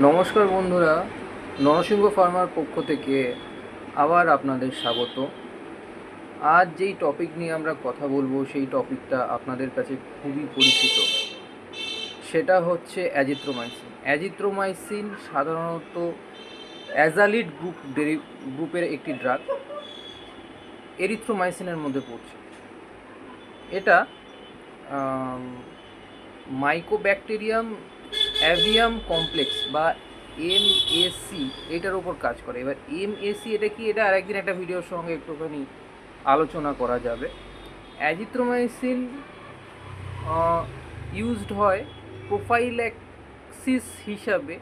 নমস্কার বন্ধুরা, নরসিংহ ফার্মার পক্ষ থেকে আবার আপনাদের স্বাগত। আজ যেই টপিক নিয়ে আমরা কথা বলবো সেই টপিকটা আপনাদের কাছে খুবই পরিচিত। সেটা হচ্ছে অ্যাজিথ্রোমাইসিন সাধারণত অ্যাজালিড গ্রুপের একটি ড্রাগ এরিথ্রোমাইসিনের মধ্যে পড়ছে। এটা মাইকোব্যাকটেরিয়াম অ্যাভিয়াম কমপ্লেক্স বা MAC এটার ওপর কাজ করে। এবার MAC এটা কি, এটা আরেকদিন একটা ভিডিওর সঙ্গে একটুখানি আলোচনা করা যাবে। অ্যাজিথ্রোমাইসিন ইউজড হয় প্রোফাইল্যাক্সিস হিসাবে,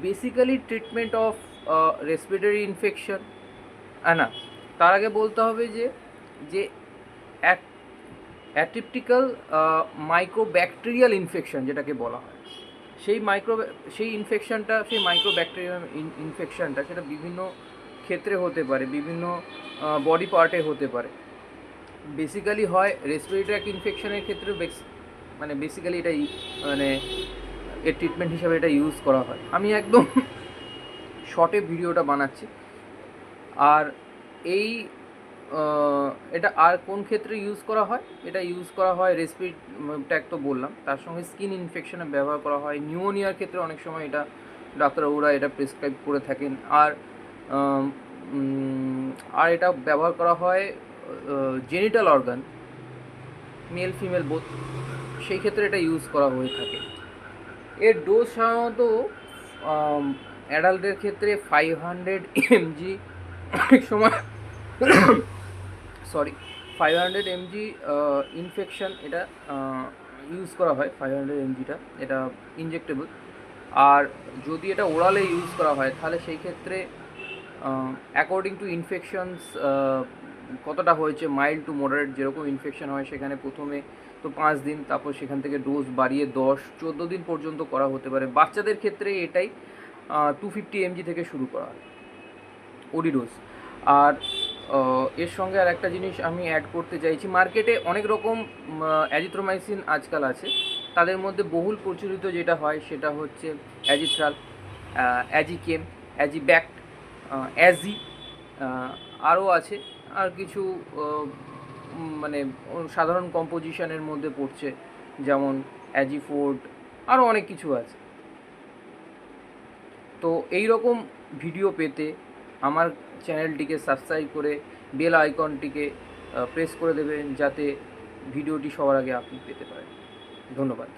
basically treatment of respiratory infection. না, তার আগে বলতে হবে যে যে অ্যাটিপিক্যাল মাইক্রোব্যাকটেরিয়াল ইনফেকশন যেটাকে বলা হয়, সেই মাইক্রোব্যাকটেরিয়াল ইনফেকশনটা সেটা বিভিন্ন ক্ষেত্রে হতে পারে, বিভিন্ন বডি পার্টে হতে পারে। বেসিক্যালি হয় রেসপিরেটরি ট্র্যাক্ট ইনফেকশনের ক্ষেত্রে, বেসিক্যালি এটা এর ট্রিটমেন্ট হিসাবে এটা ইউজ করা হয়। আমি একদম শর্টে ভিডিওটা বানাচ্ছি। আর এটা আর কোন ক্ষেত্রে ইউজ করা হয়? এটা ইউজ করা হয় রেসপিরেটরি ট্র্যাক্ট তো বললাম, তার সঙ্গে স্কিন ইনফেকশনে ব্যবহার করা হয়। নিউমোনিয়ার ক্ষেত্রে অনেক সময় এটা ডাক্তারবাবুরা এটা প্রেসক্রাইব করে থাকেন। আর এটা ব্যবহার করা হয় genital organ, male female both, সেই ক্ষেত্রে এটা ইউজ করা হয়ে থাকে। এর ডোজ সাধারণত অ্যাডাল্টদের ক্ষেত্রে 500 mg, অনেক সময় 500 mg ইনফেকশন এটা ইউজ করা হয়। 500 mgটা এটা ইনজেক্টেবল। আর যদি এটা ওরালে ইউজ করা হয় তাহলে সেই ক্ষেত্রে অ্যাকর্ডিং টু ইনফেকশনস কতটা হয়েছে, মাইল্ড টু মডারেট যেরকম ইনফেকশন হয় সেখানে প্রথমে তো 5 দিন, তারপর সেখান থেকে ডোজ বাড়িয়ে 10-14 দিন পর্যন্ত করা হতে পারে। বাচ্চাদের ক্ষেত্রে এটাই 250 mg থেকে শুরু করা হয় ওডি ডোজ। আর এর সঙ্গে আর একটা জিনিস আমি অ্যাড করতে চাইছি, মার্কেটে অনেক রকম অ্যাজিথ্রোমাইসিন আজকাল আছে। তাদের মধ্যে বহুল প্রচলিত যেটা হয় সেটা হচ্ছে অ্যাজিথ্রাল, অ্যাজিকেম, অ্যাজিব্যাক্ট, অ্যাজি, আরও আছে আর কিছু সাধারণ কম্পোজিশনের মধ্যে পড়ছে, যেমন অ্যাজিফোর্ড, আরও অনেক কিছু আছে। তো এই রকম ভিডিও পেতে আমার চ্যানেলটিকে সাবস্ক্রাইব করে বেল আইকনটিকে প্রেস করে দেবেন, যাতে ভিডিওটি সবার আগে আপনি পেতে পারেন। ধন্যবাদ।